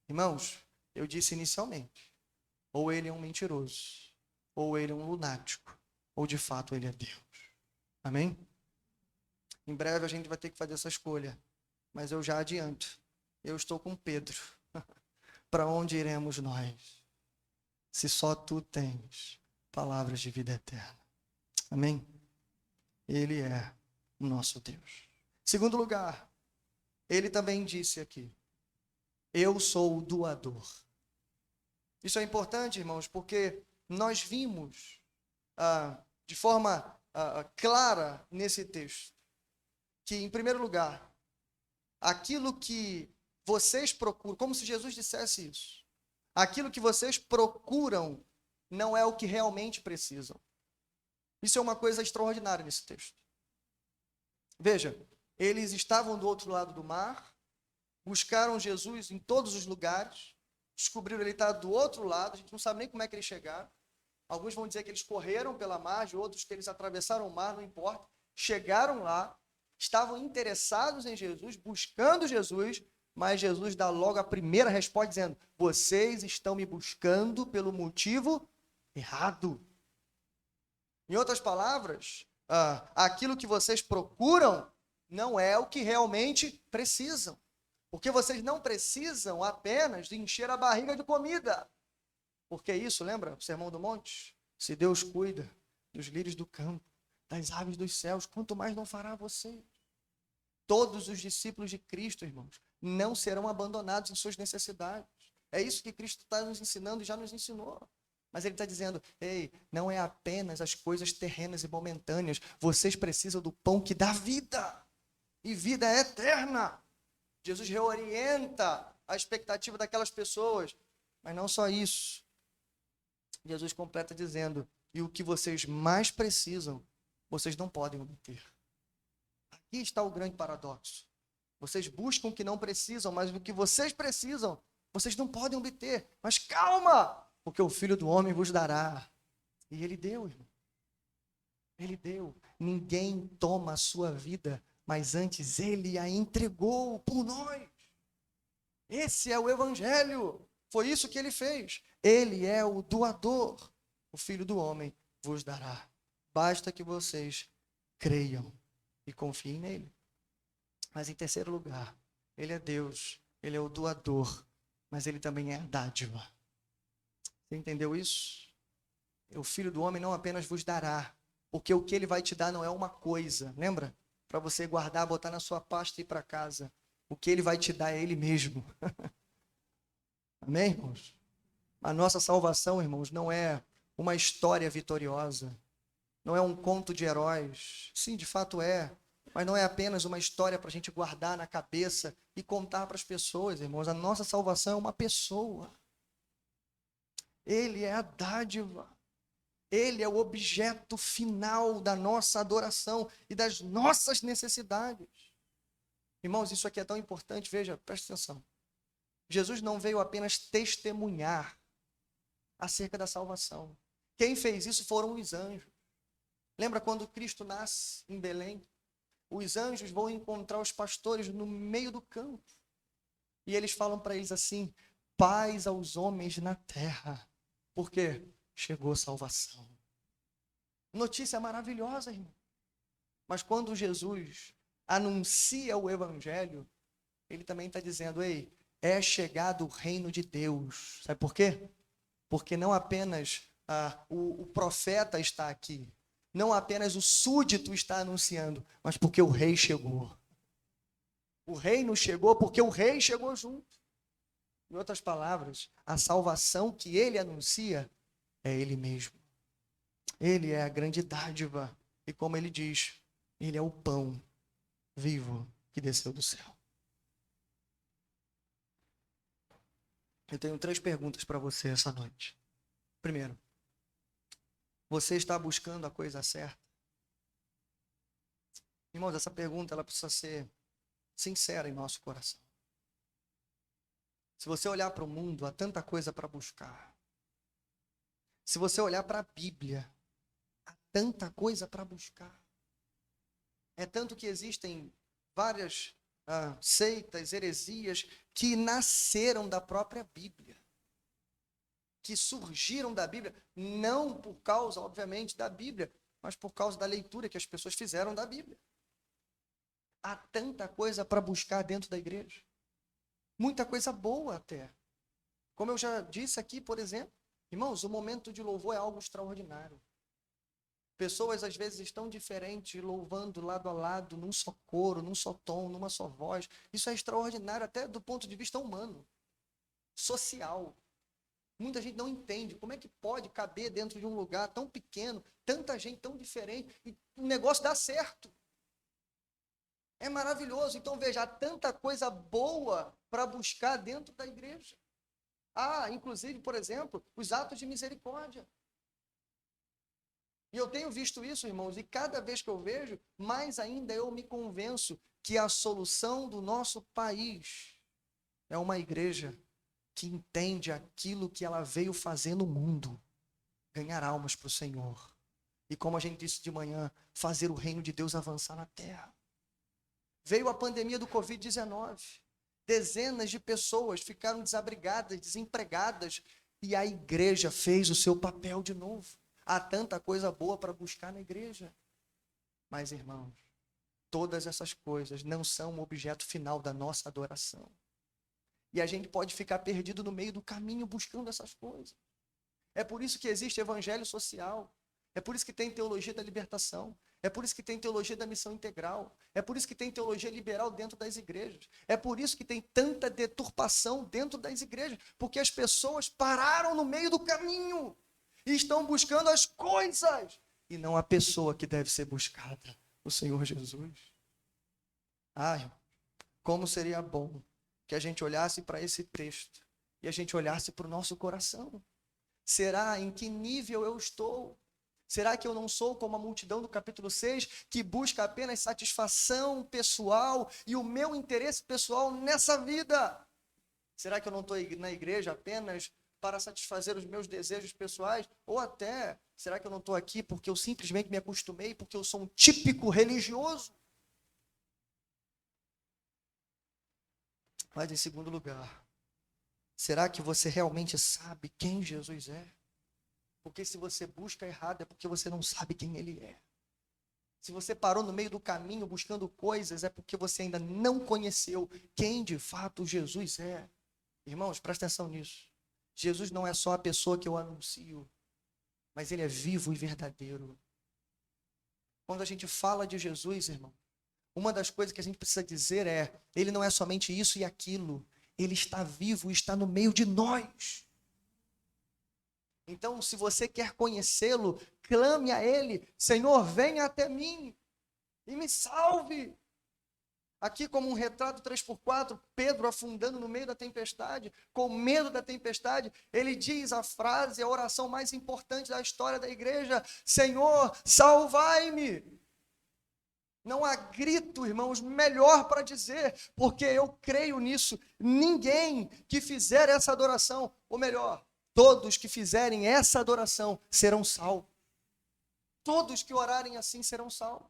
Irmãos, Eu disse inicialmente, ou ele é um mentiroso, ou ele é um lunático, ou de fato ele é Deus. Amém? Em breve a gente vai ter que fazer essa escolha, mas eu já adianto, eu estou com Pedro. Para onde iremos nós, se só tu tens palavras de vida eterna? Amém? Ele é o nosso Deus. Segundo lugar, ele também disse aqui, eu sou o doador. Isso é importante, irmãos, porque nós vimos de forma clara nesse texto que, em primeiro lugar, aquilo que vocês procuram, como se Jesus dissesse isso, aquilo que vocês procuram não é o que realmente precisam. Isso é uma coisa extraordinária nesse texto. Veja, eles estavam do outro lado do mar, buscaram Jesus em todos os lugares, descobriram que ele estava do outro lado, a gente não sabe nem como é que eles chegaram. Alguns vão dizer que eles correram pela margem, outros que eles atravessaram o mar, não importa. Chegaram lá, estavam interessados em Jesus, buscando Jesus, mas Jesus dá logo a primeira resposta dizendo, vocês estão me buscando pelo motivo errado. Em outras palavras, aquilo que vocês procuram não é o que realmente precisam. Porque vocês não precisam apenas de encher a barriga de comida. Porque isso, lembra o Sermão do Monte? Se Deus cuida dos lírios do campo, das aves dos céus, quanto mais não fará você? Todos os discípulos de Cristo, irmãos, não serão abandonados em suas necessidades. É isso que Cristo está nos ensinando e já nos ensinou. Mas ele está dizendo, ei, não é apenas as coisas terrenas e momentâneas. Vocês precisam do pão que dá vida. E vida é eterna. Jesus reorienta a expectativa daquelas pessoas. Mas não só isso. Jesus completa dizendo, e o que vocês mais precisam, vocês não podem obter. Aqui está o grande paradoxo. Vocês buscam o que não precisam, mas o que vocês precisam, vocês não podem obter. Mas calma! Porque o Filho do Homem vos dará. E ele deu, irmão. Ele deu. Ninguém toma a sua vida, mas antes ele a entregou por nós. Esse é o Evangelho. Foi isso que ele fez. Ele é o doador. O Filho do Homem vos dará. Basta que vocês creiam e confiem nele. Mas em terceiro lugar, ele é Deus. Ele é o doador. Mas ele também é a dádiva. Você entendeu isso? O Filho do Homem não apenas vos dará, porque o que ele vai te dar não é uma coisa, lembra? Para você guardar, botar na sua pasta e ir para casa. O que ele vai te dar é ele mesmo. Amém, irmãos? A nossa salvação, irmãos, não é uma história vitoriosa, não é um conto de heróis. Sim, de fato é, mas não é apenas uma história para a gente guardar na cabeça e contar para as pessoas, irmãos. A nossa salvação é uma pessoa. Ele é a dádiva. Ele é o objeto final da nossa adoração e das nossas necessidades. Irmãos, isso aqui é tão importante, veja, presta atenção. Jesus não veio apenas testemunhar acerca da salvação. Quem fez isso foram os anjos. Lembra quando Cristo nasce em Belém? Os anjos vão encontrar os pastores no meio do campo. E eles falam para eles assim, paz aos homens na terra. Por quê? Chegou salvação. Notícia maravilhosa, irmão. Mas quando Jesus anuncia o Evangelho, ele também está dizendo, ei, é chegado o reino de Deus. Sabe por quê? Porque não apenas o profeta está aqui, não apenas o súdito está anunciando, mas porque o rei chegou. O reino chegou porque o rei chegou junto. Em outras palavras, a salvação que ele anuncia é ele mesmo. Ele é a grande dádiva. E como ele diz, ele é o pão vivo que desceu do céu. Eu tenho 3 perguntas para você essa noite. Primeiro, você está buscando a coisa certa? Irmãos, essa pergunta ela precisa ser sincera em nosso coração. Se você olhar para o mundo, há tanta coisa para buscar. Se você olhar para a Bíblia, há tanta coisa para buscar. É tanto que existem várias seitas, heresias, que nasceram da própria Bíblia. que surgiram da Bíblia, não por causa, obviamente, da Bíblia, mas por causa da leitura que as pessoas fizeram da Bíblia. Há tanta coisa para buscar dentro da igreja. Muita coisa boa até. Como eu já disse aqui, por exemplo, irmãos, o momento de louvor é algo extraordinário. Pessoas às vezes estão diferentes, louvando lado a lado, num só coro, num só tom, numa só voz. Isso é extraordinário até do ponto de vista humano, social. Muita gente não entende como é que pode caber dentro de um lugar tão pequeno, tanta gente tão diferente, e o negócio dá certo. É maravilhoso. Então, veja, há tanta coisa boa para buscar dentro da igreja. Há, inclusive, por exemplo, os atos de misericórdia. E eu tenho visto isso, irmãos, e cada vez que eu vejo, mais ainda eu me convenço que a solução do nosso país é uma igreja que entende aquilo que ela veio fazer no mundo, ganhar almas para o Senhor. E como a gente disse de manhã, fazer o reino de Deus avançar na terra. Veio a pandemia do Covid-19. Dezenas de pessoas ficaram desabrigadas, desempregadas, e a igreja fez o seu papel de novo. Há tanta coisa boa para buscar na igreja. Mas, irmãos, todas essas coisas não são o objeto final da nossa adoração. E a gente pode ficar perdido no meio do caminho buscando essas coisas. É por isso que existe evangelho social. É por isso que tem teologia da libertação. É por isso que tem teologia da missão integral. É por isso que tem teologia liberal dentro das igrejas. É por isso que tem tanta deturpação dentro das igrejas. Porque as pessoas pararam no meio do caminho e estão buscando as coisas e não a pessoa que deve ser buscada, o Senhor Jesus. Ai, como seria bom que a gente olhasse para esse texto e a gente olhasse para o nosso coração. Será em que nível eu estou? Será que eu não sou como a multidão do capítulo 6, que busca apenas satisfação pessoal e o meu interesse pessoal nessa vida? Será que eu não estou na igreja apenas para satisfazer os meus desejos pessoais? Ou até, será que eu não estou aqui porque eu simplesmente me acostumei, porque eu sou um típico religioso? Mas em segundo lugar, será que você realmente sabe quem Jesus é? Porque se você busca errado é porque você não sabe quem ele é. Se você parou no meio do caminho buscando coisas é porque você ainda não conheceu quem de fato Jesus é. Irmãos, presta atenção nisso. Jesus não é só a pessoa que eu anuncio, mas ele é vivo e verdadeiro. Quando a gente fala de Jesus, irmão, uma das coisas que a gente precisa dizer é, ele não é somente isso e aquilo, ele está vivo e está no meio de nós. Então, se você quer conhecê-lo, clame a ele, Senhor, venha até mim e me salve. Aqui como um retrato 3x4, Pedro afundando no meio da tempestade, com medo da tempestade, ele diz a frase, a oração mais importante da história da igreja, Senhor, salvai-me. Não há grito, irmãos, melhor para dizer, porque eu creio nisso. Ninguém que fizer essa adoração, ou melhor, todos que fizerem essa adoração serão salvos. Todos que orarem assim serão salvos.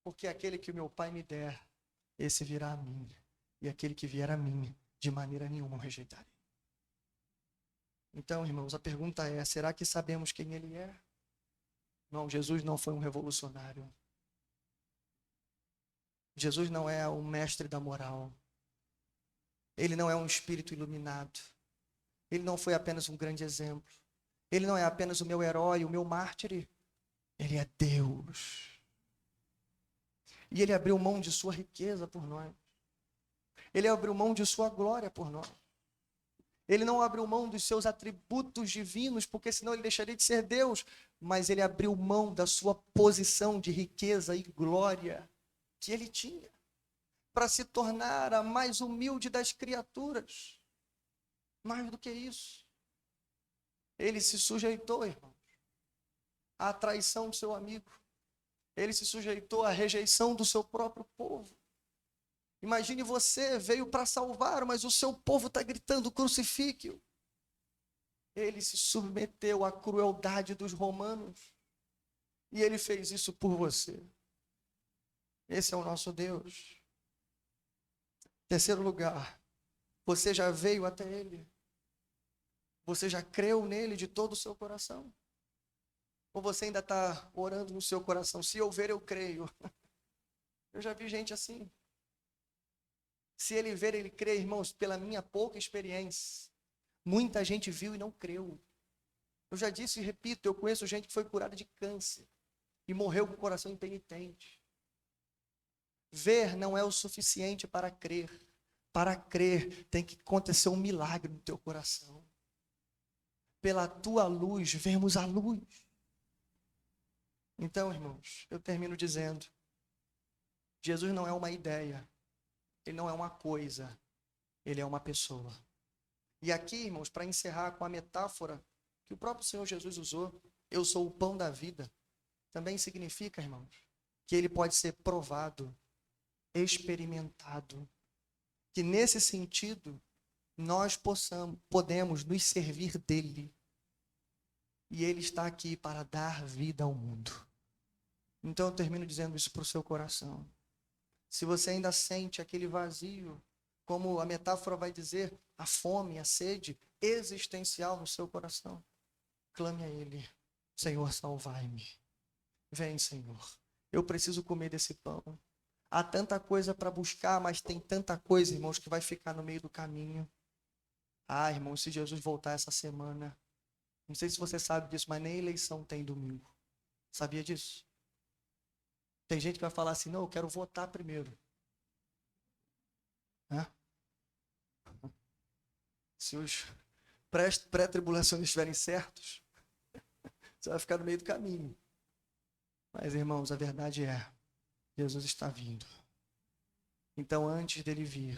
Porque aquele que o meu Pai me der, esse virá a mim. E aquele que vier a mim, de maneira nenhuma o rejeitarei. Então, irmãos, a pergunta é, será que sabemos quem ele é? Não, Jesus não foi um revolucionário. Jesus não é o mestre da moral. Ele não é um espírito iluminado. Ele não foi apenas um grande exemplo. Ele não é apenas o meu herói, o meu mártir. Ele é Deus. E ele abriu mão de sua riqueza por nós. Ele abriu mão de sua glória por nós. Ele não abriu mão dos seus atributos divinos, porque senão ele deixaria de ser Deus. Mas ele abriu mão da sua posição de riqueza e glória que ele tinha, para se tornar a mais humilde das criaturas. Mais do que isso, ele se sujeitou, irmãos, à traição do seu amigo. Ele se sujeitou à rejeição do seu próprio povo. Imagine você, veio para salvar, mas o seu povo está gritando, crucifique-o. Ele se submeteu à crueldade dos romanos. E ele fez isso por você. Esse é o nosso Deus. Terceiro lugar, você já veio até ele. Você já creu nele de todo o seu coração? Ou você ainda está orando no seu coração? Se eu ver, eu creio. Eu já vi gente assim. Se ele ver, ele crê, irmãos, pela minha pouca experiência. Muita gente viu e não creu. Eu já disse e repito, eu conheço gente que foi curada de câncer e morreu com o coração impenitente. Ver não é o suficiente para crer. Para crer, tem que acontecer um milagre no teu coração. Pela tua luz, vemos a luz. Então, irmãos, eu termino dizendo, Jesus não é uma ideia, ele não é uma coisa, ele é uma pessoa. E aqui, irmãos, para encerrar com a metáfora que o próprio Senhor Jesus usou, eu sou o pão da vida, também significa, irmãos, que ele pode ser provado, experimentado, que nesse sentido nós podemos nos servir dele. E ele está aqui para dar vida ao mundo. Então eu termino dizendo isso para o seu coração. Se você ainda sente aquele vazio, como a metáfora vai dizer, a fome, a sede existencial no seu coração, clame a ele: Senhor, salvai-me. Vem, Senhor. Eu preciso comer desse pão. Há tanta coisa para buscar, mas tem tanta coisa, irmãos, que vai ficar no meio do caminho. Ah, irmãos, se Jesus voltar essa semana, não sei se você sabe disso, mas nem eleição tem domingo. Sabia disso? Tem gente que vai falar assim, não, eu quero votar primeiro. Né? Se os pré-tribulacionistas estiverem certos, você vai ficar no meio do caminho. Mas, irmãos, a verdade é, Jesus está vindo. Então, antes dele vir,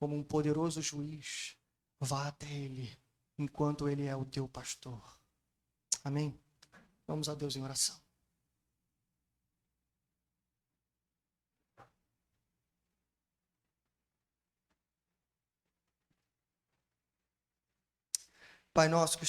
como um poderoso juiz, vá até ele, enquanto ele é o teu pastor. Amém? Vamos a Deus em oração. Pai nosso que